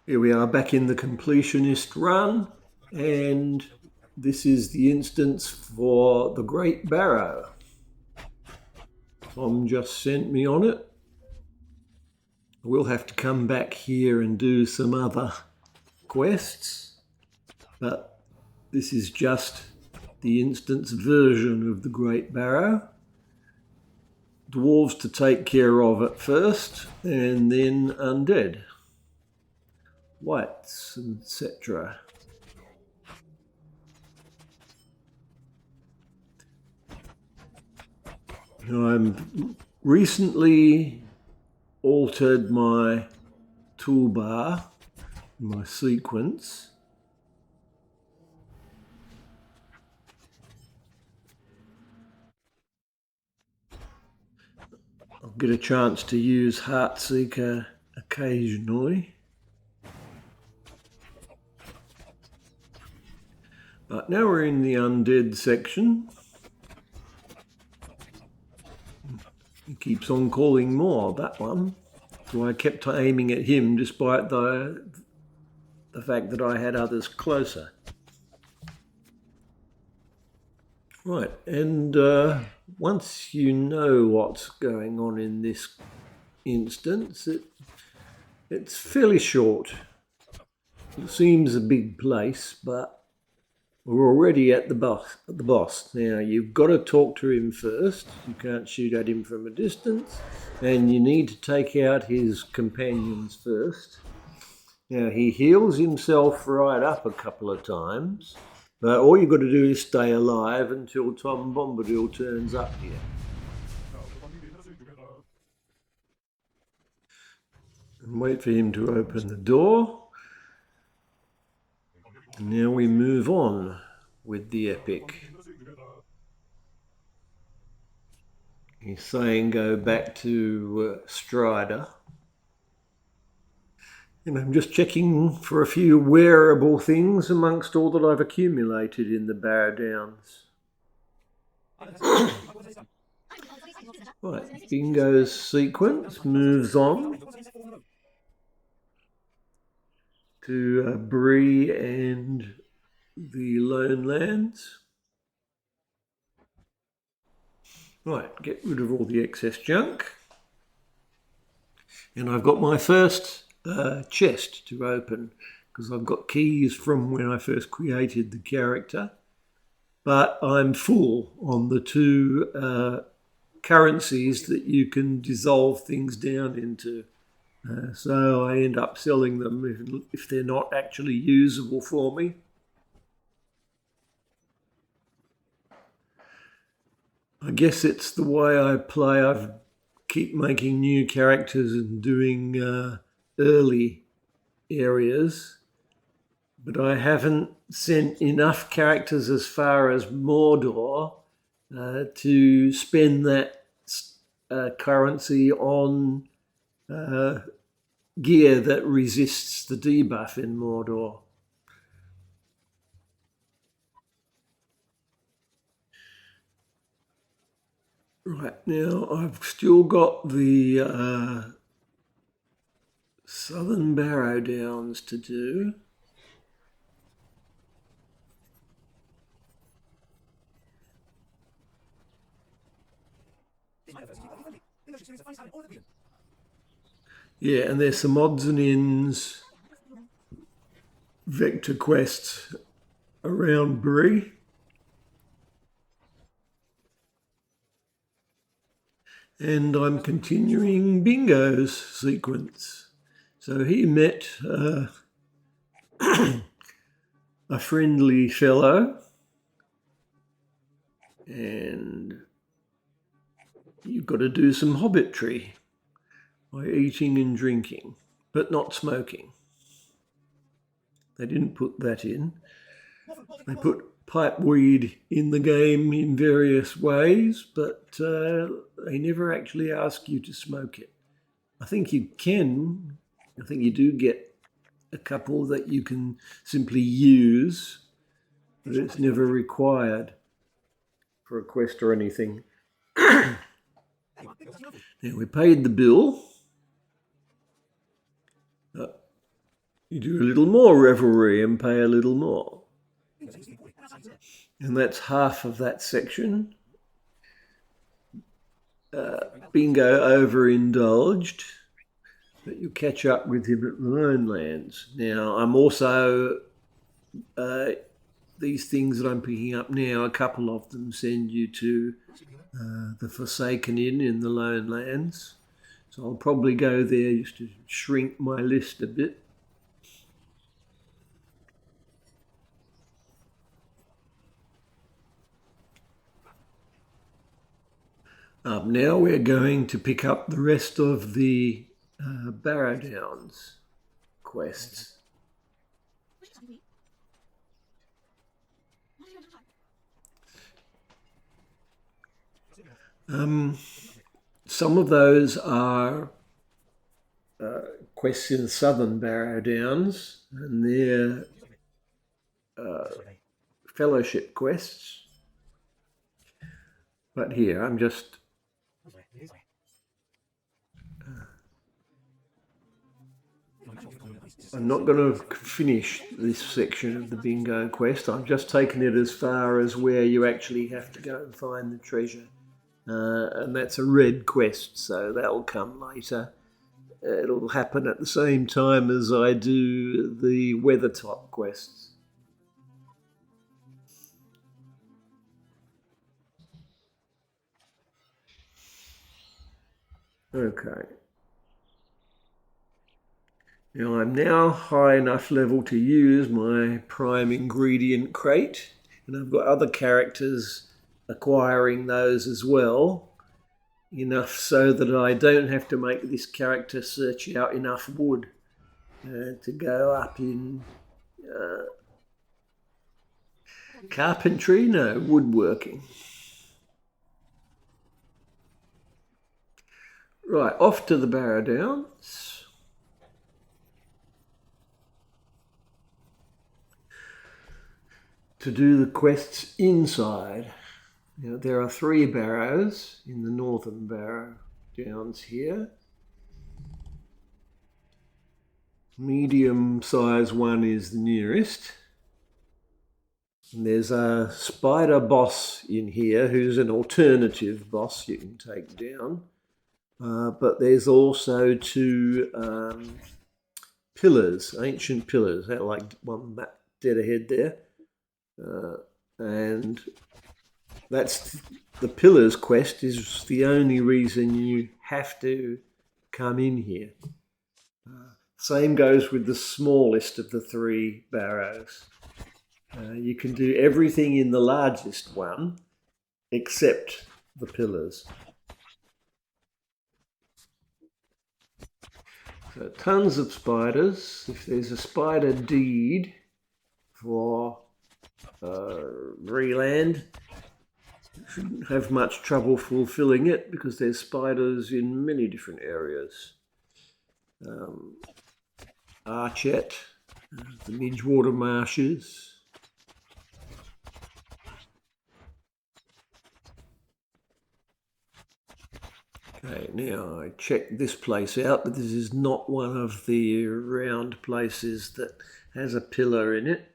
Here we are back in the completionist run, and this is the instance for the Great Barrow. Tom just sent me on it. We'll have to come back here and do some other quests, but this is just the instance version of the Great Barrow. Dwarves to take care of at first, and then undead. Whites, etc. I'm recently altered my toolbar, my sequence. I'll get a chance to use Heartseeker occasionally. But now we're in the undead section. He keeps on calling more, that one. So I kept aiming at him despite the fact that I had others closer. Right, and once you know what's going on in this instance, it's fairly short. It seems a big place, but we're already at the boss. Now, you've got to talk to him first. You can't shoot at him from a distance. And you need to take out his companions first. Now, he heals himself right up a couple of times. But all you've got to do is stay alive until Tom Bombadil turns up here. And wait for him to open the door. Now we move on with the epic. He's saying go back to Strider. And I'm just checking for a few wearable things amongst all that I've accumulated in the Barrow Downs. Right, Bingo's sequence moves on to Bree and the Lone Lands. Right, get rid of all the excess junk. And I've got my first chest to open because I've got keys from when I first created the character. But I'm full on the two currencies that you can dissolve things down into. So I end up selling them if they're not actually usable for me. I guess it's the way I play. I keep making new characters and doing early areas, but I haven't sent enough characters as far as Mordor to spend that currency on gear that resists the debuff in Mordor. Right, now I've still got the Southern Barrow Downs to do. Yeah, and there's some odds and ends vector quests around Bree. And I'm continuing Bingo's sequence. So he met a friendly fellow, and you've got to do some hobbitry by eating and drinking, but not smoking. They didn't put that in. They put pipeweed in the game in various ways, but they never actually ask you to smoke it. I think you can. I think you do get a couple that you can simply use, but it's never required for a quest or anything. Now, we paid the bill. you do a little more revelry and pay a little more. And that's half of that section. Bingo overindulged, but you catch up with him at the Lowlands. Now, I'm also, these things that I'm picking up now, a couple of them send you to the Forsaken Inn in the Lowlands. So I'll probably go there just to shrink my list a bit. Now we're going to pick up the rest of the Barrows quests. Some of those are quests in the southern Barrow Downs, and they're fellowship quests. But here, I'm not going to finish this section of the bingo quest. I've just taken it as far as where you actually have to go and find the treasure. And that's a red quest, so that'll come later. It'll happen at the same time as I do the Weathertop quests. Okay. Now I'm now high enough level to use my prime ingredient crate, and I've got other characters acquiring those as well, enough so that I don't have to make this character search out enough wood to go up in carpentry, no, woodworking. Right, off to the Barrow Downs. To do the quests inside. Now, there are 3 barrows in the northern Barrow Downs here. Medium size one is the nearest. And there's a spider boss in here who's an alternative boss you can take down. But there's also 2 pillars, ancient pillars, like one dead ahead there. And that's the pillars quest is the only reason you have to come in here. Same goes with the smallest of the 3 barrows. You can do everything in the largest one except the pillars. So tons of spiders. If there's a spider deed for Breeland, you shouldn't have much trouble fulfilling it because there's spiders in many different areas. Archet, the Midgewater Marshes. Okay, now I checked this place out, but this is not one of the round places that has a pillar in it.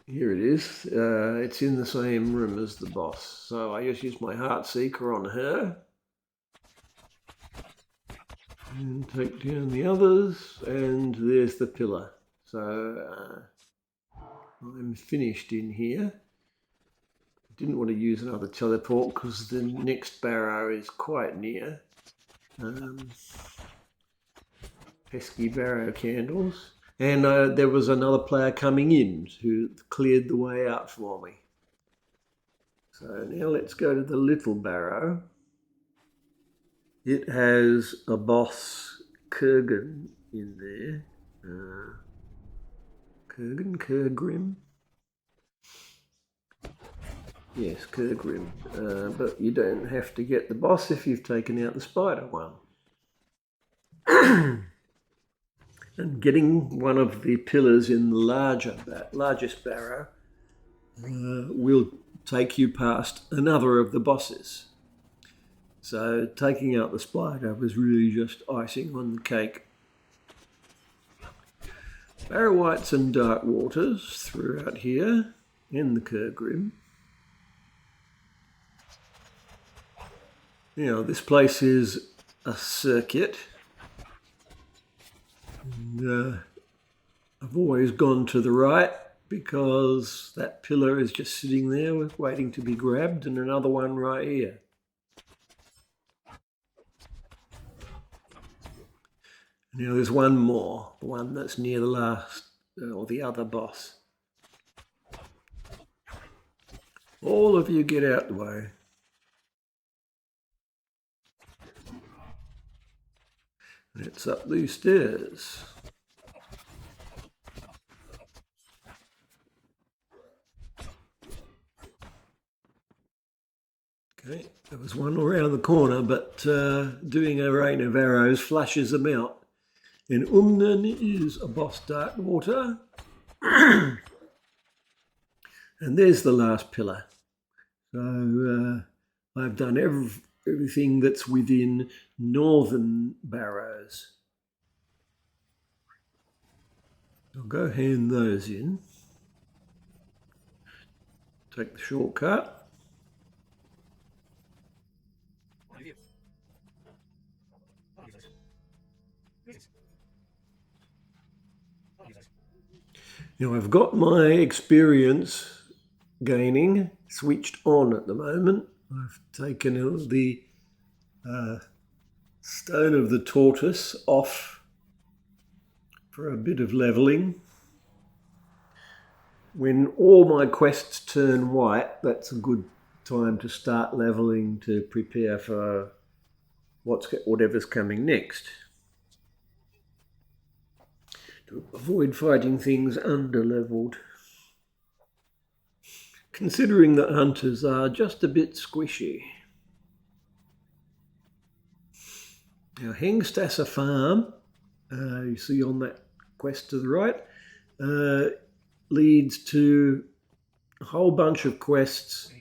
Here it is. It's in the same room as the boss. So I just use my Heart Seeker on her. And take down the others, and there's the pillar. So I'm finished in here. Didn't want to use another teleport because the next barrow is quite near. Pesky barrow candles. And there was another player coming in who cleared the way out for me. So now let's go to the little barrow. It has a boss, Kurgan, in there. Kurgrim? Yes, Kurgrim. But you don't have to get the boss if you've taken out the spider one. And getting one of the pillars in the largest barrow will take you past another of the bosses. So taking out the spider was really just icing on the cake. Barrowites and dark waters throughout here in the Kergrim. Now this place is a circuit. And, I've always gone to the right because that pillar is just sitting there waiting to be grabbed, and another one right here. Now there's one more, the one that's near the last, or the other boss. All of you get out the way. And it's up these stairs. Okay, there was one around the corner, but doing a rain of arrows flushes them out. And Umnan is a boss dark water. And there's the last pillar. So I've done everything that's within northern barrows. I'll go hand those in. Take the shortcut. Now I've got my experience gaining switched on at the moment. I've taken the stone of the tortoise off for a bit of levelling. When all my quests turn white, that's a good time to start levelling to prepare for whatever's coming next. To avoid fighting things under-levelled. Considering that hunters are just a bit squishy. Now, Hengstassa Farm, you see on that quest to the right, leads to a whole bunch of quests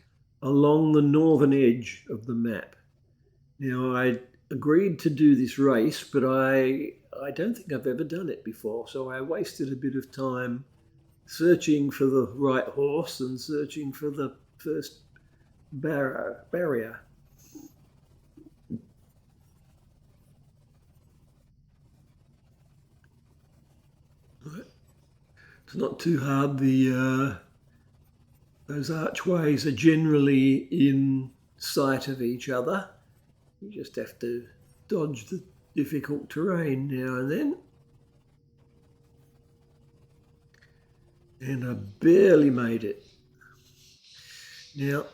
along the northern edge of the map. Now, I agreed to do this race, but I don't think I've ever done it before, so I wasted a bit of time searching for the right horse and searching for the first barrier. It's not too hard. Those archways are generally in sight of each other. You just have to dodge the difficult terrain now and then. And I barely made it. Now,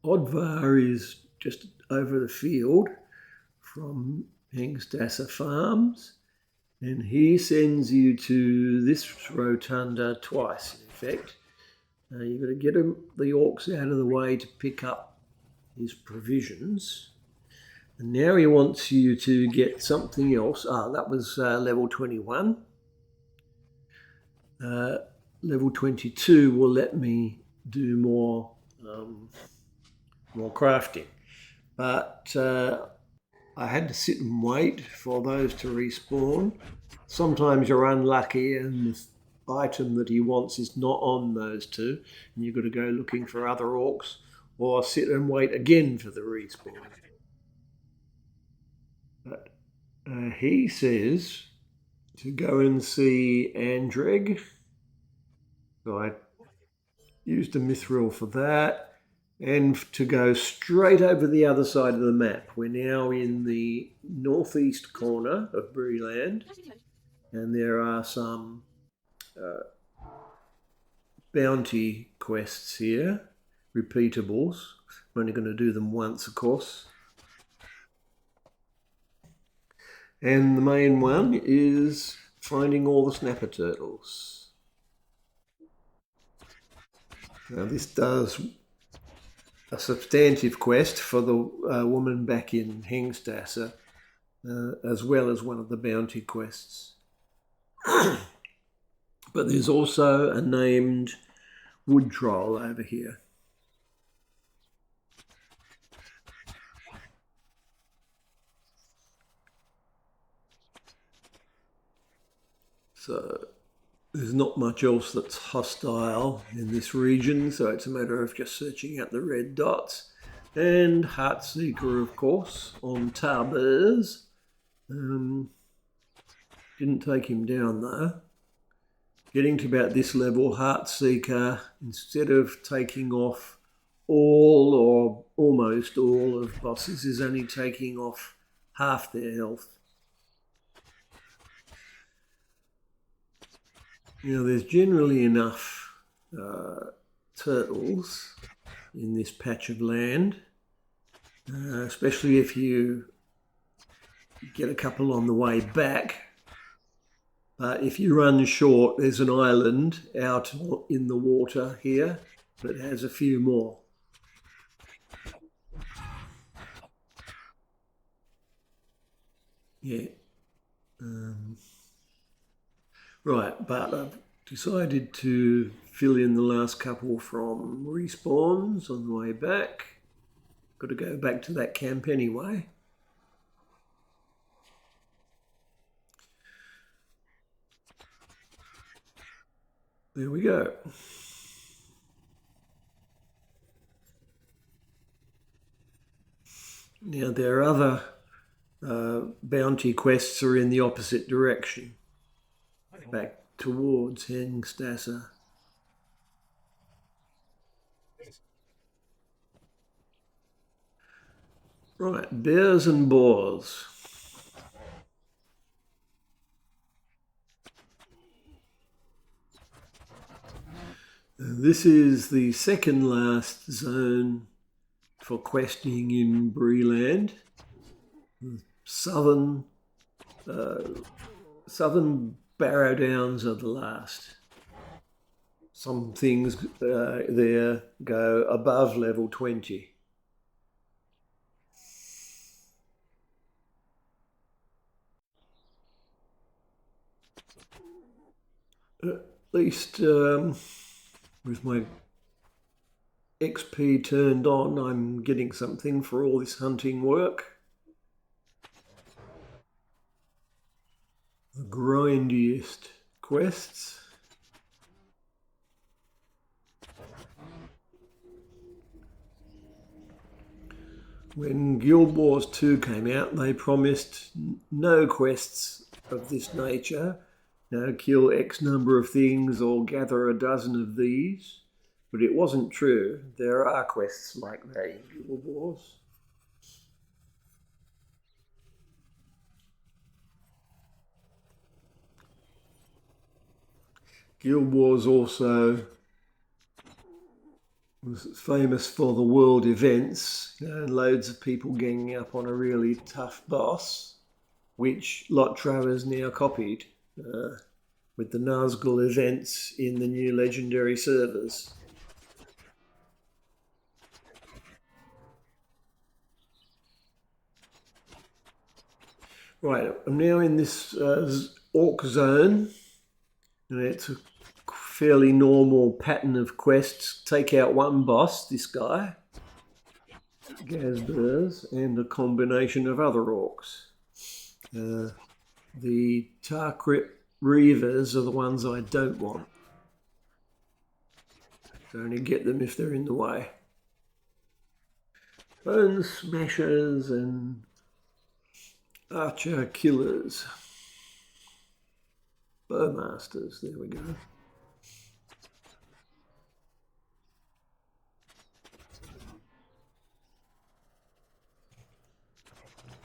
Odvar is just over the field from Hengstassa Farms, and he sends you to this rotunda twice, in effect. You've got to get the orcs out of the way to pick up his provisions. And now he wants you to get something else. That was level 21. Level 22 will let me do more crafting. But I had to sit and wait for those to respawn. Sometimes you're unlucky and the item that he wants is not on those two, and you've got to go looking for other orcs or sit and wait again for the respawn. But he says to go and see Andreg. So I used a mithril for that, and to go straight over the other side of the map. We're now in the northeast corner of Breeland, and there are some bounty quests here, repeatables. I'm only going to do them once, of course. And the main one is finding all the snapper turtles. Now this does a substantive quest for the woman back in Hengstassa, as well as one of the bounty quests. But there's also a named wood troll over here. So there's not much else that's hostile in this region, so it's a matter of just searching out the red dots. And Heartseeker, of course, on Tarbers. Didn't take him down though. Getting to about this level, Heartseeker, instead of taking off all or almost all of bosses, is only taking off half their health. Now, there's generally enough turtles in this patch of land, especially if you get a couple on the way back. But if you run short, there's an island out in the water here that has a few more. Yeah. Right, but I've decided to fill in the last couple from respawns on the way back. Got to go back to that camp anyway. There we go. Now their other bounty quests are in the opposite direction, back towards Hengstassa. Right, bears and boars. This is the second last zone for questing in Breeland. Southern Barrow Downs are the last. Some things there go above level 20. At least with my XP turned on, I'm getting something for all this hunting work. The grindiest quests. When Guild Wars 2 came out, they promised no quests of this nature. Kill X number of things or gather a dozen of these. But it wasn't true. There are quests like that in Guild Wars. Guild Wars also was famous for the world events, and loads of people ganging up on a really tough boss, which Lotro has now copied with the Nazgul events in the new legendary servers. Right, I'm now in this orc zone, and it's a fairly normal pattern of quests. Take out one boss, this guy, Gazburs, and a combination of other orcs. The Tarkrip Reavers are the ones I don't want. So only get them if they're in the way. Bone Smashers and Archer Killers. Bowmasters, there we go.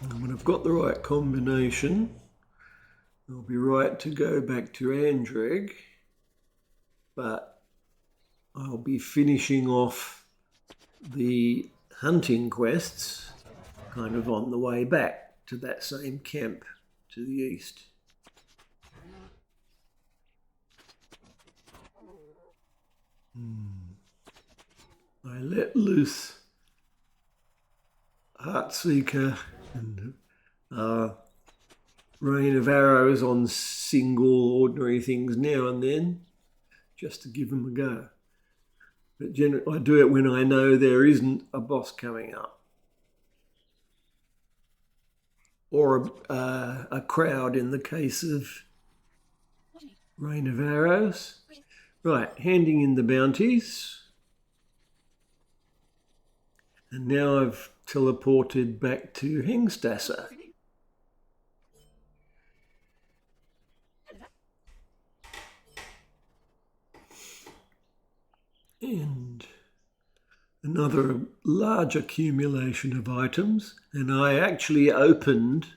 And when I've got the right combination, I'll be right to go back to Andreg, but I'll be finishing off the hunting quests kind of on the way back to that same camp to the east. I let loose Heartseeker and rain of arrows on single ordinary things now and then, just to give them a go. But generally, I do it when I know there isn't a boss coming up or a crowd in the case of Rain of Arrows. Right, handing in the bounties. And now I've teleported back to Hengstasser. And another large accumulation of items. And I actually opened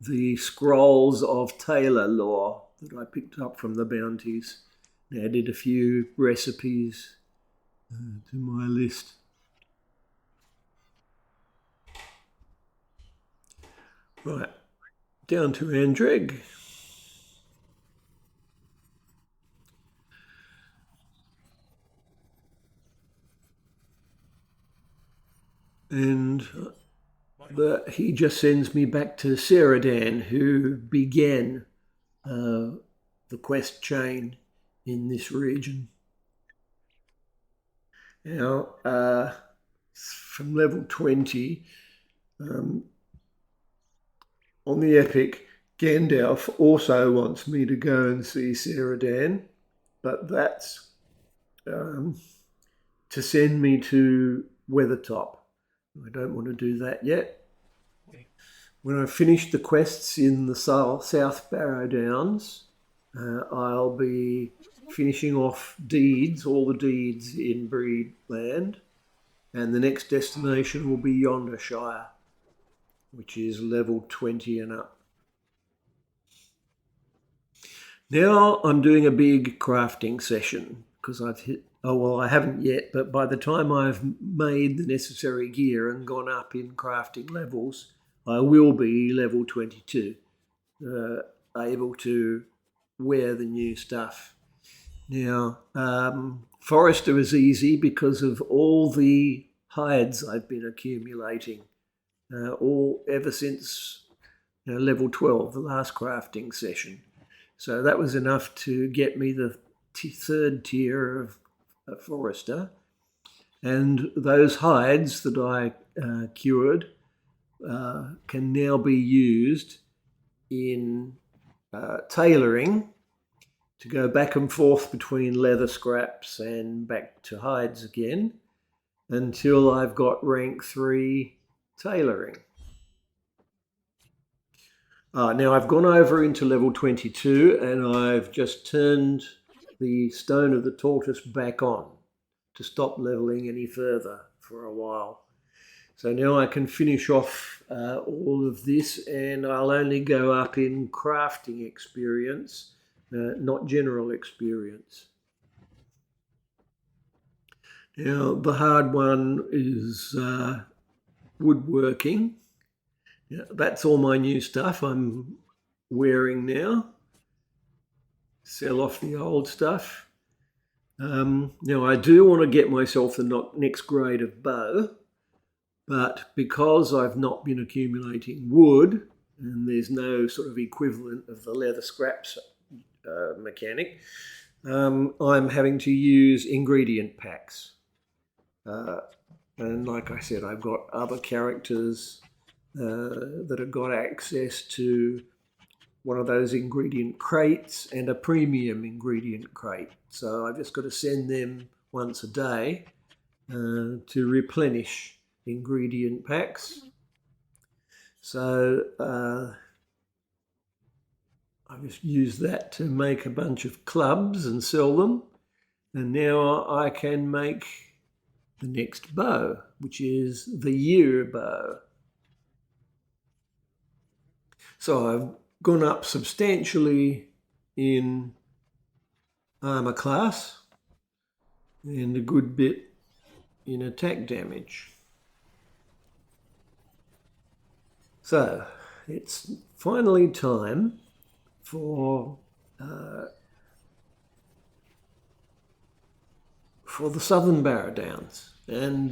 the scrolls of Taylor lore that I picked up from the bounties. And added a few recipes to my list. Right, down to Andreg. And he just sends me back to Ceradan, who began the quest chain in this region. Now, from level 20, on the epic, Gandalf also wants me to go and see Ceradan, but that's to send me to Weathertop. I don't want to do that yet. When I finish the quests in the South Barrow Downs, I'll be finishing off deeds, all the deeds in Breeland, and the next destination will be Yondershire, which is level 20 and up. Now I'm doing a big crafting session because I've hit, I haven't yet, but by the time I've made the necessary gear and gone up in crafting levels, I will be level 22, able to wear the new stuff. Now, Forester is easy because of all the hides I've been accumulating, all ever since level 12, the last crafting session. So that was enough to get me the third tier of Forester. And those hides that I cured can now be used in tailoring to go back and forth between leather scraps and back to hides again until I've got rank 3 tailoring. Now I've gone over into level 22 and I've just turned the Stone of the Tortoise back on to stop leveling any further for a while. So now I can finish off all of this, and I'll only go up in crafting experience, not general experience. Now the hard one is woodworking. Yeah, that's all my new stuff I'm wearing now. Sell off the old stuff. Now I do want to get myself the next grade of bow, but because I've not been accumulating wood and there's no sort of equivalent of the leather scraps mechanic, I'm having to use ingredient packs. And like I said, I've got other characters that have got access to one of those ingredient crates and a premium ingredient crate. So I've just got to send them once a day to replenish ingredient packs. So I just use that to make a bunch of clubs and sell them. And now I can make the next bow, which is the year bow. So I've gone up substantially in armor class and a good bit in attack damage. So it's finally time for the Southern Barrow Downs, and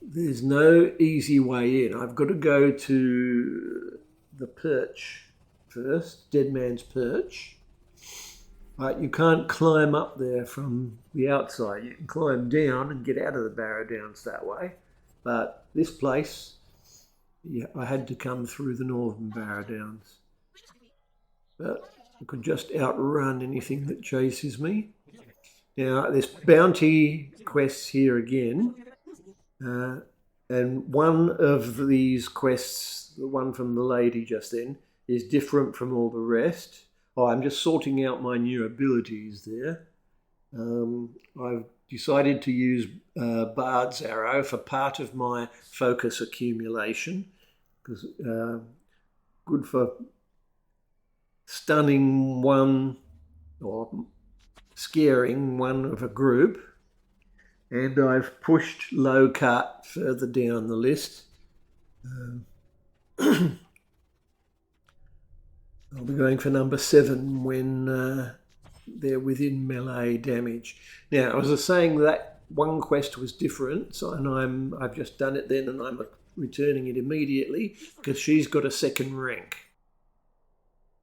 there's no easy way in. I've got to go to the perch first, Dead Man's Perch, Right, you can't climb up there from the outside. You can climb down and get out of the Barrow Downs that way. But this place, yeah, I had to come through the Northern Barrow Downs. But I could just outrun anything that chases me. Now, there's bounty quests here again. And one of these quests, the one from the lady just then, is different from all the rest. Oh, I'm just sorting out my new abilities there. I've decided to use Bard's Arrow for part of my focus accumulation, because good for stunning one or scaring one of a group. And I've pushed low cut further down the list. I'll be going for number 7 when they're within melee damage. Now, as I was saying, that one quest was different, so, and I've just done it then, and I'm returning it immediately because she's got a second rank.